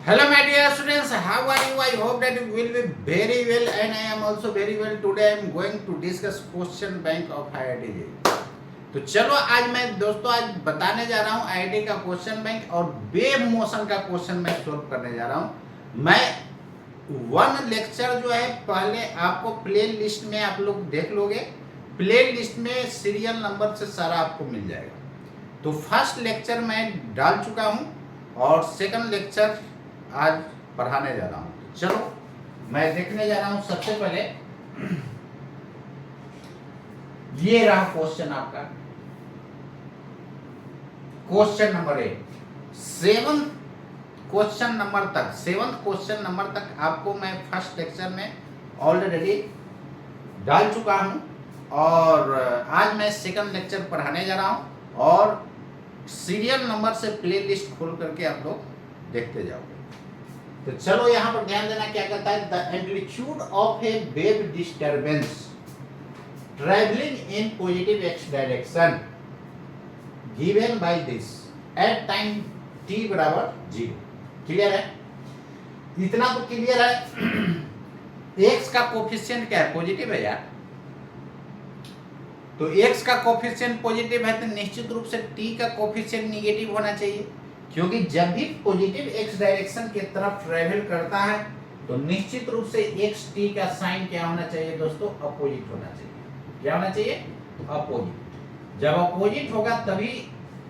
Hello, my dear students. How are you? I hope that you will be very well, and I am also very well. Today, I am going to discuss question bank of IIT. तो चलो आज मैं दोस्तों आज बताने जा रहा हूँ आईआईटी का क्वेश्चन बैंक और वेव मोशन का क्वेश्चन मैं सोल्व करने जा रहा हूँ। मैं वन लेक्चर जो है पहले आपको प्ले लिस्ट में आप लोग देख लोगे, प्ले लिस्ट में सीरियल नंबर से सारा आपको मिल जाएगा। तो फर्स्ट लेक्चर मैं डाल चुका हूँ और सेकंड लेक्चर आज पढ़ाने जा रहा हूँ। चलो मैं देखने जा रहा हूँ। सबसे पहले ये रहा क्वेश्चन आपका, question number 8। Seventh question number तक आपको मैं फर्स्ट लेक्चर में ऑलरेडी डाल चुका हूँ और आज मैं सेकंड लेक्चर पढ़ाने जा रहा हूँ और सीरियल नंबर से प्ले लिस्ट खोल करके आप लोग देखते जाओगे। तो चलो यहाँ पर ध्यान देना क्या कहता है, the amplitude of A wave disturbance travelling in positive x direction given by this at time t बराबर 0। क्लियर है? इतना तो क्लियर है। x का कोफिशिएंट क्या है? पॉजिटिव है यार। तो x का कोफिशिएंट पॉजिटिव है तो निश्चित रूप से t का कोफिशिएंट निगेटिव होना चाहिए, क्योंकि जब भी पॉजिटिव x डायरेक्शन की तरफ ट्रेवल करता है तो निश्चित रूप से x t का साइन क्या होना चाहिए दोस्तों? अपोजिट होना चाहिए। क्या होना चाहिए? अपोजिट। जब अपोजिट होगा तभी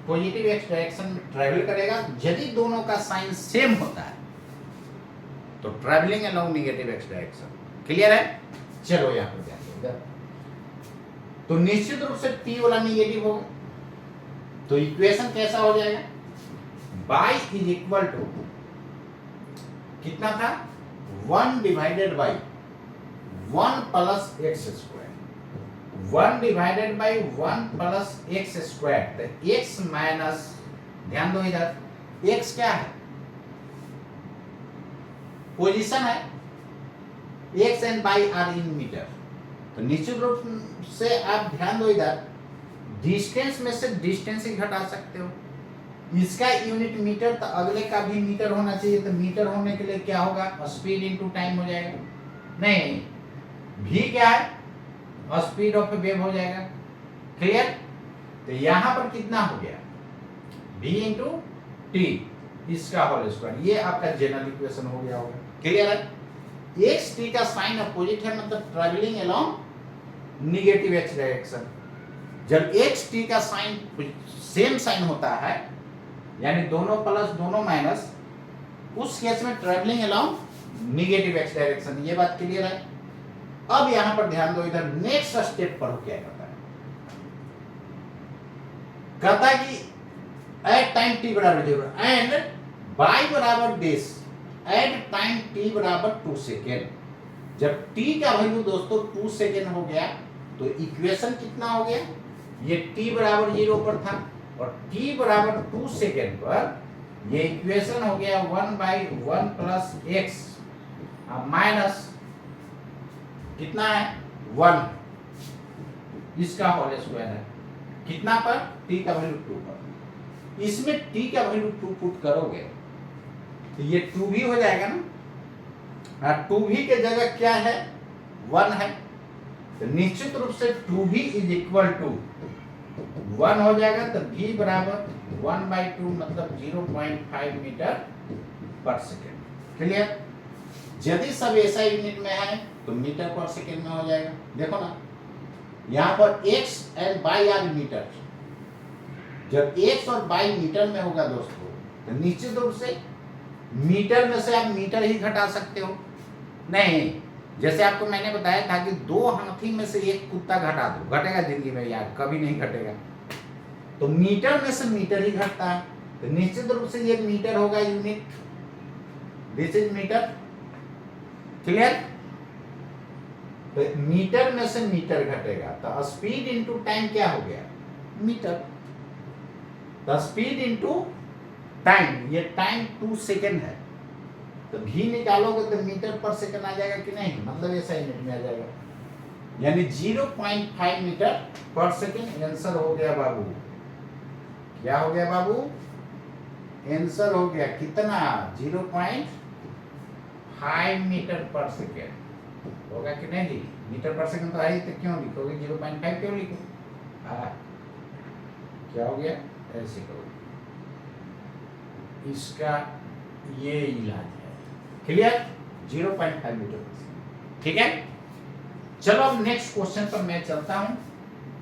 पॉजिटिव x डायरेक्शन में ट्रेवल करेगा। यदि दोनों का साइन सेम होता है तो travelling along negative x direction. Clear है? चलो यहां पर ध्यान दो। तो निश्चित रूप से t वाला नेगेटिव होगा तो इक्वेशन कैसा हो जाएगा? y इज इक्वल टू कितना था? 1 divided by 1 plus x square. 1 divided by 1 plus x square. तो x माइनस, ध्यान दो इधर, x क्या है? पोजीशन है। x and y are in meter. तो निश्चित रूप से आप ध्यान दो इधर, डिस्टेंस में से डिस्टेंस ही घटा सकते हो। इसका यूनिट मीटर तो अगले का भी मीटर होना चाहिए। तो मीटर होने के लिए क्या होगा? स्पीड इनटू टाइम हो जाएगा। नहीं, v क्या है? स्पीड ऑफ वेव हो जाएगा। क्लियर? तो यहां पर कितना हो गया? v इंटू टी, इसका होल स्क्वायर। ये आपका जनरल इक्वेशन हो गया होगा। क्लियर है? x t का साइन अपोजिट है, मतलब travelling along negative x direction. जब x t का साइन सेम साइन होता है, यानी दोनों प्लस दोनों माइनस, उस केस में travelling along negative x direction. ये बात क्लियर है? अब यहां पर ध्यान दो इधर, नेक्स्ट स्टेप पर क्या करता है? कहता है कि एट टाइम t बराबर 0 एंड y बराबर दिस एट टाइम t बराबर 2 सेकेंड। जब t का वैल्यू दोस्तों 2 सेकेंड हो गया तो इक्वेशन कितना हो गया? ये t बराबर 0 पर था और t बराबर 2 सेकेंड पर ये इक्वेशन हो गया 1/1 प्लस एक्स माइनस कितना है? 1, इसका होल स्क्वायर है। कितना पर? t का वैल्यू 2 पर। इसमें t का वैल्यू 2 पुट करोगे तो ये 2 भी हो जाएगा ना। 2 भी के जगह क्या है? 1 है। तो निश्चित रूप से 2 भी इज इक्वल टू 1 हो जाएगा। तो v बराबर 1/2 मतलब 0.5 मीटर पर सेकेंड। क्लियर? यदि सब ऐसा यूनिट में है तो मीटर पर सेकेंड में हो जाएगा। देखो ना, यहाँ पर x and y are meter. जब x और y मीटर में होगा दोस्तों तो निश्चित रूप से मीटर में से आप मीटर ही घटा सकते हो। नहीं, जैसे आपको मैंने बताया था कि 2 हाथी में से एक कुत्ता घटा दो, घटेगा जिंदगी में यार? कभी नहीं घटेगा। तो मीटर में से मीटर ही घटता है। तो निश्चित रूप से ये मीटर होगा unit. This is meter. Clear? तो मीटर में से मीटर घटेगा तो स्पीड इनटू टाइम क्या हो गया? मीटर। तो स्पीड इनटू टाइम, ये टाइम 2 सेकेंड है तो v निकालोगे तो मीटर पर सेकंड आ जाएगा कि नहीं? मतलब ऐसा यूनिट में आ जाएगा, यानी 0.5 मीटर पर सेकंड। आंसर हो गया बाबू। क्या हो गया बाबू? आंसर हो गया कितना 0.5 मीटर पर सेकेंड होगा कि नहीं जी? मीटर पर सेकेंड तो आई, तो क्यों लिखोगे 0.5 क्यों लिखो? क्या हो गया? ऐसे करोगे, इसका ये इलाज है। क्लियर? 0.5 metre per second. ठीक है, चलो अब नेक्स्ट क्वेश्चन पर मैं चलता हूं।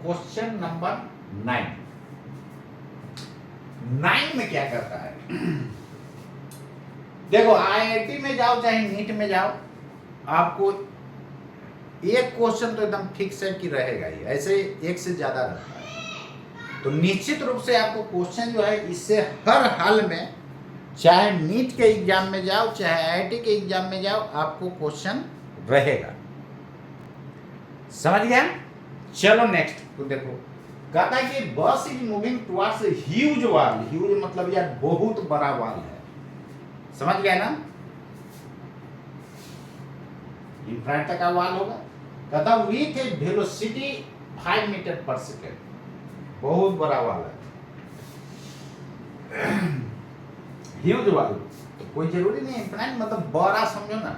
क्वेश्चन नंबर 9 में क्या करता है? देखो आईआईटी में जाओ चाहे नीट में जाओ, आपको एक क्वेश्चन तो एकदम फिक्स है कि रहेगा ही, ऐसे एक से ज्यादा रहता है। तो निश्चित रूप से आपको क्वेश्चन जो है इससे हर हाल में, चाहे नीट के एग्जाम में जाओ चाहे आईआईटी के एग्जाम में जाओ, आपको क्वेश्चन रहेगा। समझ गया? चलो नेक्स्ट तो देखो, कहता है कि बस is moving towards huge wall. Huge मतलब यार बहुत बड़ा वॉल है, समझ गया ना? इंफ्रारेड तक का वॉल होगा। कहता with A velocity 5 metre per second, बहुत बड़ा वॉल है, ह्यूज वॉल। तो कोई जरूरी नहीं इंफ्रारेड मतलब बड़ा, समझो ना,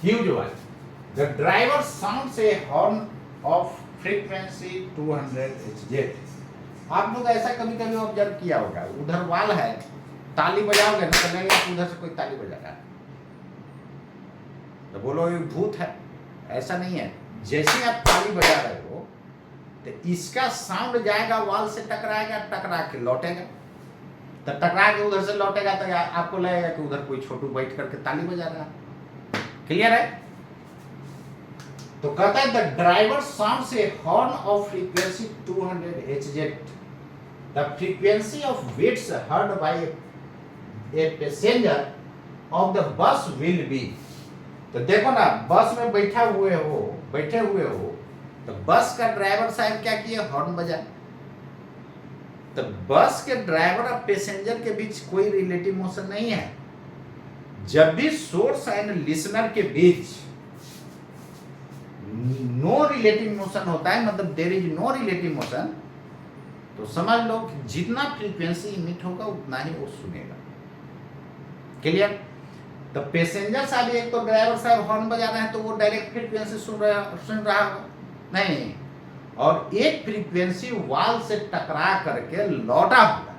huge wall. The driver sounds a horn of frequency 200 Hz। आप लोग ऐसा कभी कभी ऑब्जर्व किया होगा, उधर वाल है, ताली बजाओगे ना तो लगेगा उधर से कोई ताली बजा रहा है, तो बोलो ये भूत है। ऐसा नहीं है, जैसे आप ताली बजा रहे हो तो इसका साउंड जाएगा वाल से, टकराएगा, टकरा के लौटेगा, तो टकरा के उधर से लौटेगा तो आपको लगेगा कि उधर कोई छोटू बैठ करके ताली बजा रहा है। क्लियर है? तो कहता है the driver sounds a horn of frequency 200 Hz। The frequency of beats heard by a passenger of the bus will be. तो देखो ना, बस में बैठे हुए हो, तो बस का ड्राइवर साहब क्या किए? हॉर्न बजाए। तो बस के ड्राइवर और पैसेंजर के बीच कोई रिलेटिव मोशन नहीं है। जब भी सोर्स एंड लिसनर के बीच नो रिलेटिव मोशन होता है, मतलब there is no relative motion, तो समझ लो कि जितना फ्रीक्वेंसी इमिट होगा उतना ही वो सुनेगा। क्लियर? तो पैसेंजर साहब, एक तो ड्राइवर साहब हॉर्न बजा रहे हैं तो वो डायरेक्ट फ्रीक्वेंसी सुन रहा होगा नहीं, और एक फ्रीक्वेंसी वाल से टकरा करके लौटा होगा,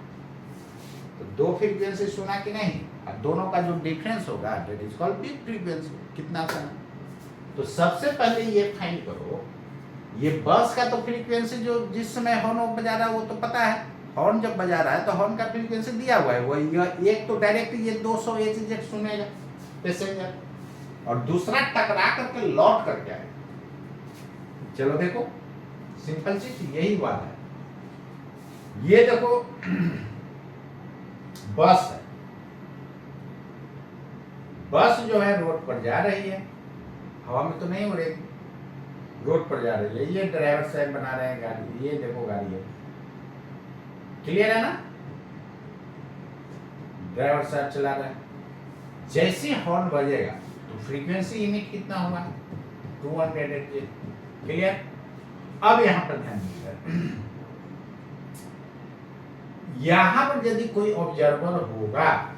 तो दो फ्रीक्वेंसी सुना कि नहीं, और दोनों का जो डिफरेंस होगा that is called big frequency. कितना सुना? तो सबसे पहले ये फाइंड करो, ये बस का तो फ्रीक्वेंसी जो जिस समय हॉर्न बजा रहा है वो तो पता है, हॉर्न जब बजा रहा है तो हॉर्न का फ्रीक्वेंसी दिया हुआ है, वो एक तो डायरेक्ट ये 200 Hz सुनेगा पैसेंजर, और दूसरा टकरा करके लौट करके आएगा। चलो देखो, सिंपल चीज यही बात है। ये देखो बस है, बस जो है रोड पर जा रही है, हवा में तो नहीं हो रही, रोड पर जा रही है। ये ड्राइवर साहब बना रहे हैं गाड़ी, ये देखो गाड़ी है। क्लियर है ना? ड्राइवर साहब चला रहे हैं, जैसे हॉर्न बजेगा तो फ्रीक्वेंसी इमिट कितना होगा? 200 Hz। क्लियर? अब यहां पर ध्यान दीजिएगा, यहां पर यदि कोई ऑब्जर्वर होगा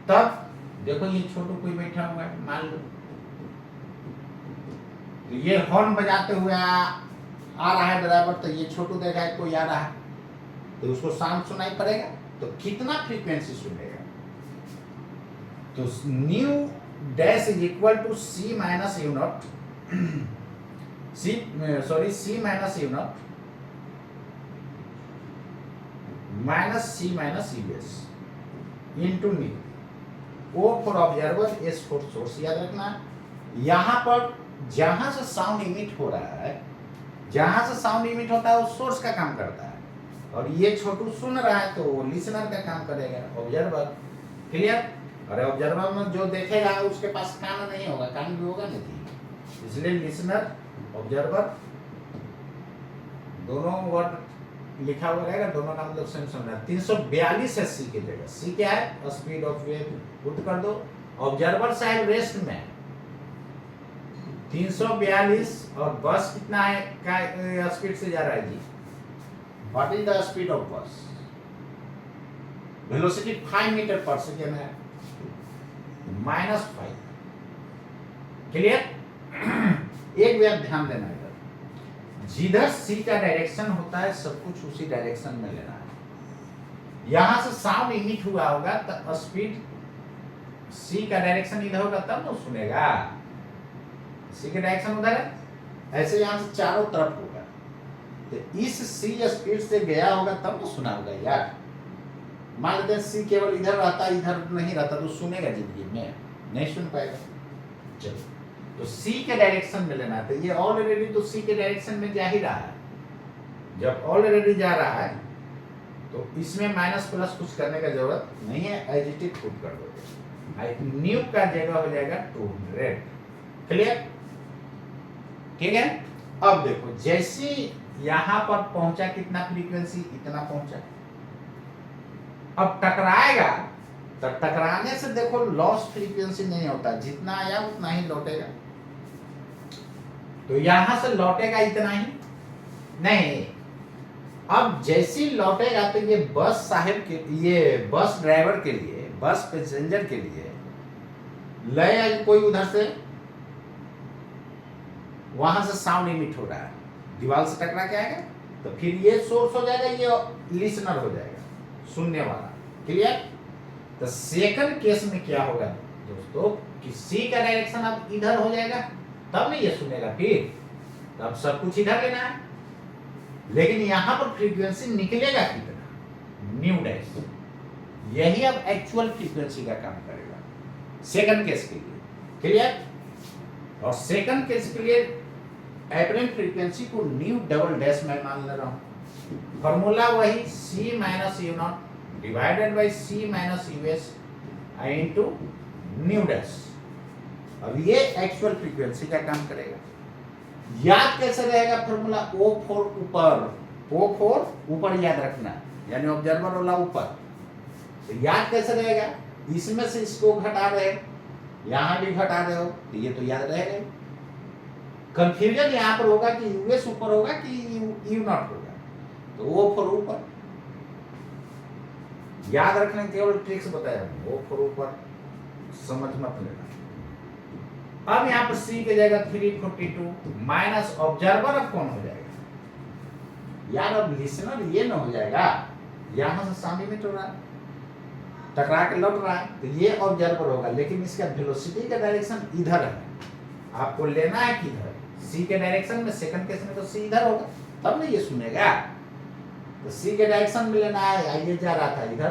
तब देखो ये छोटू कोई बैठा हुआ है मान लो, तो ये हॉर्न बजाते हुए आ रहा है ड्राइवर, तो ये छोटू देखा है कोई आ रहा है तो उसको साउंड सुनाई पड़ेगा, तो कितना फ्रीक्वेंसी सुनेगा? तो nu dash is equal to c minus u naught, c minus u naught minus c minus u s into nu, O for observer, S for source. याद रखना, यहां पर जहां से साउंड इमिट हो रहा है, जहां से साउंड इमिट होता है वो सोर्स का काम करता है, और ये छोटू सुन रहा है तो वो लिसनर का काम करेगा, ऑब्जर्वर। क्लियर? अरे ऑब्जर्वर में जो देखेगा उसके पास कान नहीं होगा, कान भी होगा नहीं, इसलिए लिसनर ऑब्जर्वर दोनों वर्ड लिखा हुआ रहेगा, दोनों का मतलब सेम सुनना है। 342 है सी की जगह, सी क्या है? Speed of wave. पुट कर दो, ऑब्जर्वर साइड रेस्ट में 342 और बस कितना है का स्पीड से जा रहा है जी? What is the speed of bus? Velocity 5 metre per second है, -5। क्लियर? एक बात ध्यान देना इधर, जिधर सी का डायरेक्शन होता है सब कुछ उसी डायरेक्शन में लेना है। यहां से साउंड इमिट हुआ होगा तो स्पीड सी का डायरेक्शन इधर होगा तब ना सुनेगा। सी का डायरेक्शन उधर है, ऐसे यहां से चारों तरफ होगा तो इस सी स्पीड से गया होगा तब ना सुना होगा यार। मान लेते हैं सी केवल इधर रहता, इधर नहीं रहता तो सुनेगा जिंदगी में? नहीं सुन पाएगा। चलो, तो सी के डायरेक्शन में लेना है, तो ये ऑलरेडी तो सी के डायरेक्शन में जा ही रहा है। जब ऑलरेडी जा रहा है तो इसमें माइनस प्लस कुछ करने का जरूरत नहीं है, एज इट इज पुट कर दोगे। न्यू का जगह हो जाएगा 200। क्लियर? ठीक है। अब देखो जैसे यहां पर पहुंचा कितना फ्रीक्वेंसी, इतना पहुंचा। अब टकराएगा तो टकराने से देखो लॉस फ्रीक्वेंसी नहीं होता, जितना आया उतना ही लौटेगा। तो यहां से लौटेगा इतना ही नहीं। अब जैसी लौटेगा तो ये बस साहब के, ये बस ड्राइवर के लिए, बस पैसेंजर के लिए लय कोई उधर से वहां से साउंड इमिट हो रहा है, दीवार से टकरा के आएगा तो फिर ये सोर्स हो जाएगा, ये लिसनर हो जाएगा, सुनने वाला। क्लियर? तो सेकंड केस में क्या होगा दोस्तों कि सी का डायरेक्शन अब इधर हो जाएगा तब नहीं ये सुनेगा, फिर तब सब कुछ इधर लेना है। लेकिन यहां पर फ्रीक्वेंसी निकलेगा कितना, न्यू डैश, यही अब एक्चुअल फ्रीक्वेंसी का काम करेगा सेकंड केस के लिए। क्लियर? और सेकंड केस के लिए एपरेंट फ्रीक्वेंसी को न्यू डबल डैश में मान ले रहा हूं। फॉर्मूला वही C minus U not divided by C minus US into new dash. अब ये एक्चुअल फ्रीक्वेंसी का काम करेगा। याद कैसे रहेगा फॉर्मूला? O4 ऊपर, O4 ऊपर याद रखना, यानी ऑब्जर्वर वाला ऊपर। तो याद कैसे रहेगा? इसमें से इसको घटा रहे, यहां भी घटा रहे हो तो ये तो याद रहेगा। कंफ्यूजन यहां पर होगा कि यूएस ऊपर होगा कि यू नॉट होगा, तो O4 ऊपर। याद रखने केवल ट्रिक्स बताया, O4 ऊपर, समझ मत लेना। अब यहां पर C की जगह 342 माइनस ऑब्जर्वर अब कौन हो जाएगा यार? अब लिसनर ये ना हो जाएगा, यहां से सामने में तो रहा है, टकरा के लौट रहा है तो ये ऑब्जर्वर होगा, लेकिन इसका वेलोसिटी का डायरेक्शन इधर है। आपको लेना है किधर? सी के डायरेक्शन में। सेकंड केस में तो सी इधर होगा तब ना ये सुनेगा। तो सी के डायरेक्शन में लेना है, ये जा रहा था इधर,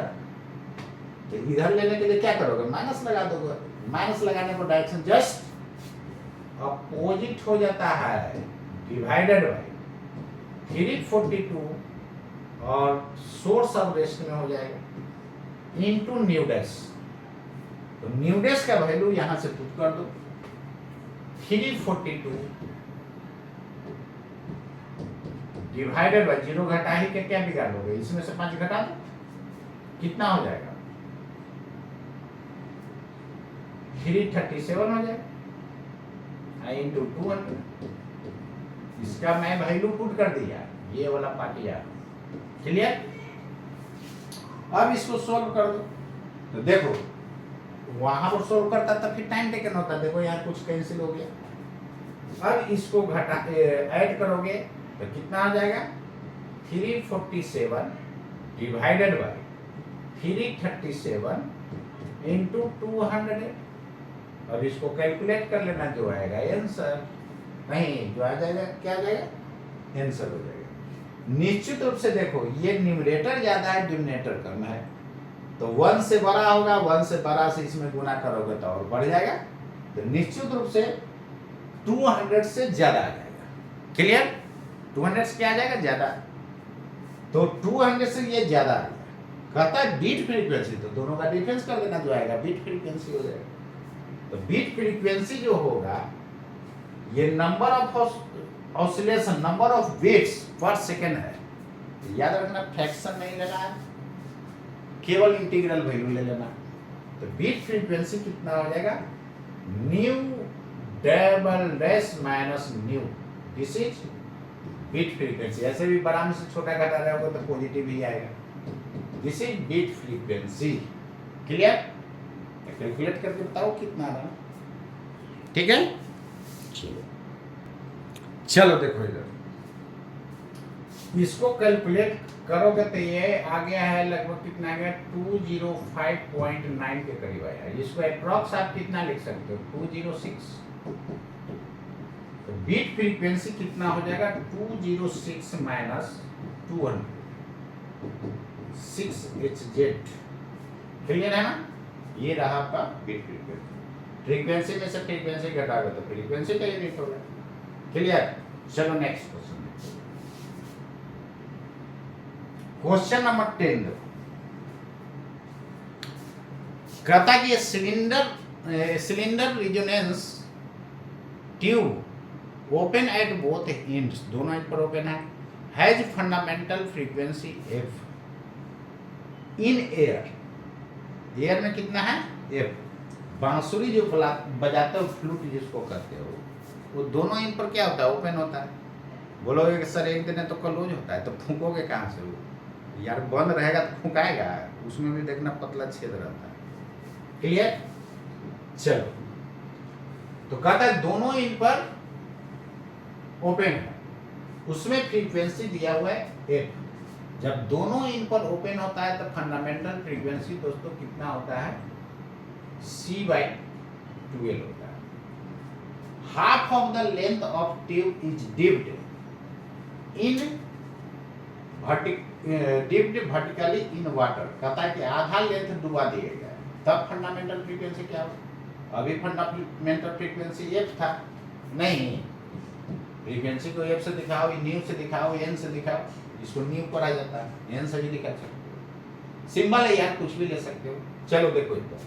तो इधर लेने के लिए क्या करोगे? माइनस लगा दोगे। माइनस लगाने पर डायरेक्शन जस्ट अपोजिट हो जाता है, डिवाइडेड बाई 342 और सोर्स ऑफ रेस्ट में हो जाएगा इनटू न्यू डैश। तो न्यू डैश का वैल्यू यहां से पुट कर दो, 342 डिवाइडेड बाई 0 घटा ही के क्या बिगाड़ लोगे? इसमें से 5 घटा दो, कितना हो जाएगा? 337 हो जाएगा इनटू 200। इसका मैं वैल्यू पुट कर दिया, ये वाला पार्ट यार। क्लियर? अब इसको सोल्व कर दो। तो देखो वहां पर सोल्व करता तब फिर टाइम टेकन होता, देखो यहाँ कुछ कैंसिल हो गया। अब इसको घटा ऐड करोगे तो कितना आ जाएगा? 347 डिवाइडेड बाई 337 इनटू 200। अब इसको कैलकुलेट कर लेना, जो आएगा आंसर, नहीं जो आ जाएगा क्या आ जाएगा? आंसर हो जाएगा। निश्चित रूप से देखो ये न्यूमरेटर ज्यादा है, डिनोमिनेटर कम है, तो 1 से बड़ा होगा, 1 से बड़ा से इसमें गुना करोगे तो और बढ़ जाएगा, तो निश्चित रूप से 200 से ज्यादा आ जाएगा। क्लियर? 200 से क्या आ जाएगा? ज्यादा। तो 200 से ये ज्यादा आ जाएगा। कहता है बीट फ्रीक्वेंसी, तो दोनों का डिफरेंस कर देना, जो आएगा बीट फ्रीक्वेंसी हो जाएगा। तो बीट फ्रीक्वेंसी जो होगा ये number of oscillation, number of beats पर सेकेंड है। तो याद रखना फ्रैक्शन नहीं लेना है, केवल इंटीग्रल वैल्यू ले लेना। तो बीट फ्रीक्वेंसी कितना हो जाएगा? Nu double dash minus nu, this is beat frequency. ऐसे भी बड़ा में से छोटा घटा रहे होगा तो पॉजिटिव ही आएगा। This is beat frequency. Clear? Calculate करके बताओ कितना आ रहा है। ठीक है, चलो देखो इधर, इसको कैलकुलेट करोगे तो ये आ गया है लगभग कितना आ गया, 205.9 के करीब आया। इसको अप्रॉक्स आप कितना लिख सकते हो, 206। तो बीट फ्रीक्वेंसी कितना हो जाएगा, 206 माइनस 200, 6Hz। क्लियर है ना? ये रहा आपका बीट फ्रीक्वेंसी। फ्रीक्वेंसी में से फ्रीक्वेंसी घटाओगे तो फ्रीक्वेंसी का यूनिट होगा। क्लियर? चलो नेक्स्ट क्वेश्चन। क्वेश्चन नंबर 10 कहता कि cylinder resonance tube open at both ends, दोनों एंड पर ओपन है, has fundamental frequency F in air. Air में कितना है, एफ। बांसुरी जो बजाते हो, फ्लूट जिसको कहते हो, वो दोनों इन पर क्या होता है, ओपन होता है। बोलोगे कि सर एक दिन तो क्लोज होता है, तो फूकोगे कहाँ से? वो यार बंद रहेगा तो फूकाएगा, उसमें भी देखना पतला छेद रहता है। क्लियर? चलो, तो कहता है दोनों इन पर ओपन है, उसमें फ्रीक्वेंसी दिया हुआ है एफ। जब दोनों इन पर ओपन होता है तो फंडामेंटल फ्रीक्वेंसी दोस्तों कितना होता है, C/12 होता है। Half of the length of tube is dipped vertically in water. कहता है कि आधा लेंथ डुबा दिया गया, तब फंडामेंटल फ्रीक्वेंसी क्या हो। अभी फंडामेंटल फ्रीक्वेंसी एफ था नहीं, फ्रीक्वेंसी को एफ से दिखाओ, न्यू से दिखाओ, एन से दिखाओ, इसको न्यू पर आ जाता है, एन से भी दिखा सकते हो। सिंबल है यार, कुछ भी ले सकते हो। चलो देखो इधर,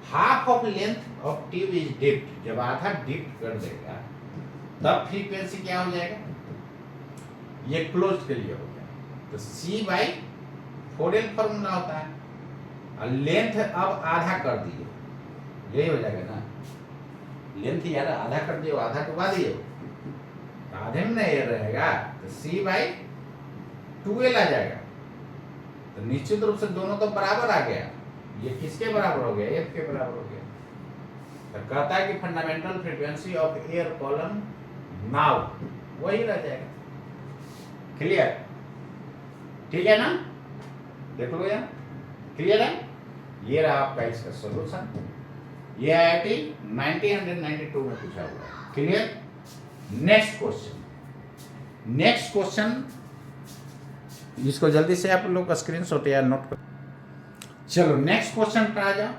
half of length of tube is dipped, जब आधा डिप्ट कर देगा तब फ्रीक्वेंसी क्या हो जाएगा, ये क्लोज के लिए हो गया, तो C/4L फॉर्मूला होता है। और लेंथ अब आधा कर दिए, यही हो जाएगा ना, लेंथ यार आधा कर दिए, आधा डुबा दिए, आधे में नहीं रहेगा, तो C/2L आ जाएगा। तो निश्चित रूप से दोनों तो बराबर आ गया, ये किसके बराबर हो गया, एफ के बराबर हो गया। तो कहता है कि fundamental frequency of air column now वही रह जाएगा। क्लियर? ठीक है ना? देख लो यार, क्लियर है? ये रहा आपका इसका सॉल्यूशन। ये IIT 1992 में पूछा हुआ है। क्लियर? नेक्स्ट क्वेश्चन, इसको जल्दी से आप लोग स्क्रीनशॉट या नोट कर। चलो नेक्स्ट क्वेश्चन पर आ जाओ।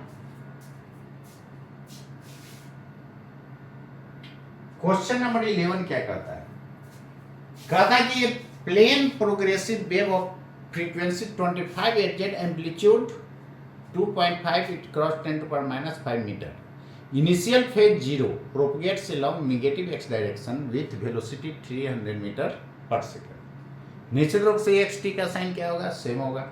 क्वेश्चन नंबर 11 क्या कहता है, कहता है कि plane progressive wave of frequency 25 Hz amplitude 2.5 it cross 10⁻⁵ metre, initial phase 0 propagates along negative x direction with velocity 300 metre per second. निश्चित रूप से xt का साइन क्या होगा, सेम होगा।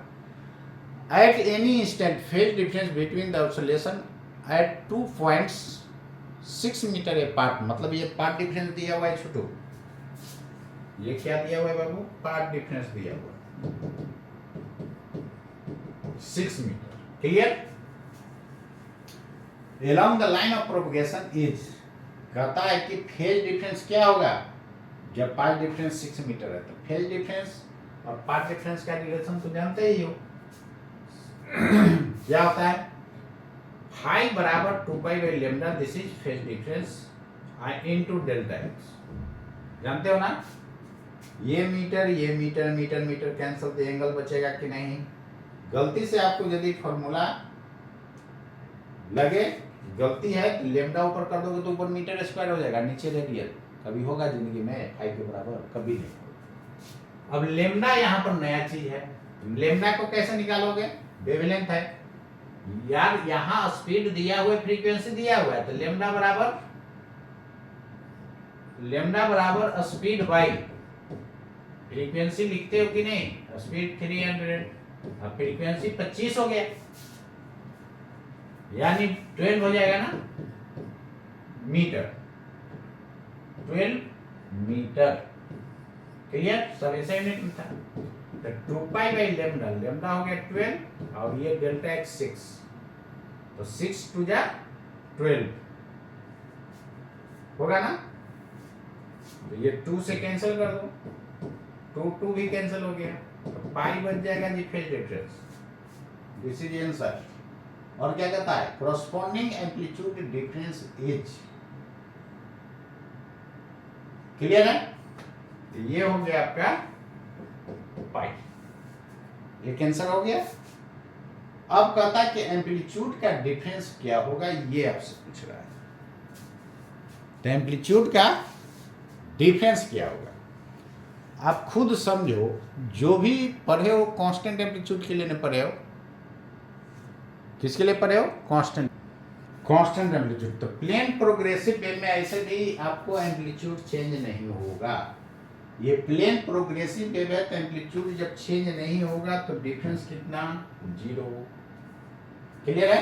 At any instant phase difference between the oscillation at 2.6 meter apart, मतलब ये path difference दिया हुआ है छोटू, ये क्या दिया हुआ है बाबू, पार्ट डिफरेंस दिया हुआ है 6 meter. Clear? along the line of propagation is, कहता है कि फेज डिफरेंस क्या होगा, जब पाथ डिफरेंस 6 मीटर है तो फेज डिफरेंस और पाथ डिफरेंस का रिलेशन तो जानते ही हो क्या होता है, फाई बराबर 2π/λ, this is phase difference into delta x. जानते हो ना, ये मीटर मीटर कैंसिल, तो एंगल बचेगा कि नहीं। गलती से आपको यदि फॉर्मूला लगे गलती है तो लेमडा ऊपर कर दोगे तो ऊपर मीटर स्क्वायर हो जाएगा, नीचे रेडियल। कभी होगा जिंदगी में फाई के बराबर, कभी नहीं होगा। अब लेमडा यहाँ पर नया चीज है, लेमडा को कैसे निकालोगे, वेवलेंथ है यार, यहाँ स्पीड दिया हुआ, फ्रीक्वेंसी दिया हुआ है, तो लेमडा बराबर स्पीड बाई फ्रीक्वेंसी लिखते हो कि नहीं, स्पीड 300, अब फ्रीक्वेंसी 25 हो गया, यानी 12 हो जाएगा ना मीटर, 12 मीटर। क्लियर? सब ऐसे यूनिट में था। तो 2π/λ, लेमडा हो गया 12 और ये डेल्टा x 6, तो 6 2 जा 12 होगा ना। तो ये 2 से कैंसिल कर दो, 2 भी कैंसिल हो गया, तो पाई बच जाएगा जी phase difference. This is answer. और क्या कहता है, corresponding amplitude difference is, clear है। तो ये हो गया आपका पाई, ये कैंसिल हो गया। अब कहता है कि एम्पलीट्यूड का डिफरेंस क्या होगा, ये आपसे पूछ रहा है। तो एम्पलीट्यूड का डिफरेंस क्या होगा, आप खुद समझो। जो भी पढ़े हो कांस्टेंट एम्पलीट्यूड के लिए नहीं पढ़े हो, किसके लिए पढ़े हो, कांस्टेंट एम्पलीट्यूड। तो प्लेन प्रोग्रेसिव वेव में ऐसे भी आपको एम्पलीट्यूड चेंज नहीं होगा। ये प्लेन प्रोग्रेसिव वेव है, तो एम्पलीट्यूड जब चेंज नहीं होगा तो डिफरेंस कितना, 0। क्लियर है,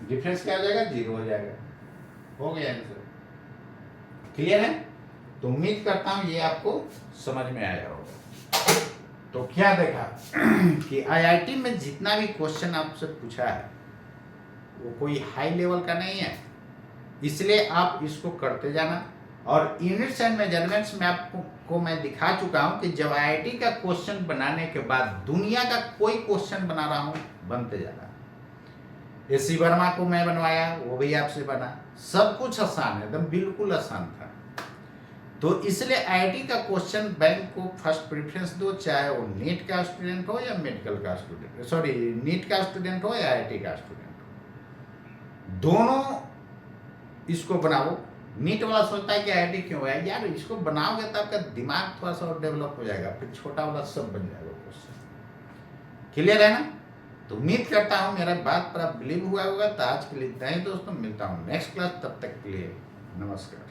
डिफरेंस क्या हो जाएगा, 0 हो जाएगा। हो गया आंसर, क्लियर है। तो उम्मीद करता हूं ये आपको समझ में आया होगा। तो क्या देखा कि आईआईटी में जितना भी क्वेश्चन आपसे पूछा है वो कोई हाई लेवल का नहीं है, इसलिए आप इसको करते जाना। और यूनिट्स एंड मेजरमेंट्स में आपको मैं दिखा चुका हूं कि जब आईआईटी का क्वेश्चन बनाने के बाद दुनिया का कोई क्वेश्चन बना रहा हूं, बनते जाना। एसी वर्मा को मैं बनवाया, वो भी आपसे बना, सब कुछ आसान है, एकदम बिल्कुल आसान था। तो इसलिए आईआईटी का क्वेश्चन बैंक को फर्स्ट प्रेफरेंस दो, चाहे वो नीट का स्टूडेंट हो या मेडिकल का स्टूडेंट, सॉरी नीट का स्टूडेंट हो या आईआईटी का स्टूडेंट हो, दोनों इसको बनाओ। नीट वाला सोचता है कि आईआईटी क्यों है, यार इसको बनाओगे तो आपका दिमाग थोड़ा सा और डेवलप हो जाएगा, फिर छोटा वाला सब बन जाएगा क्वेश्चन। क्लियर है ना। तो उम्मीद करता हूँ मेरा बात पर आप बिलीव हुआ होगा। तो आज के लिए इतना ही दोस्तों, मिलता हूँ नेक्स्ट क्लास, तब तक के लिए नमस्कार।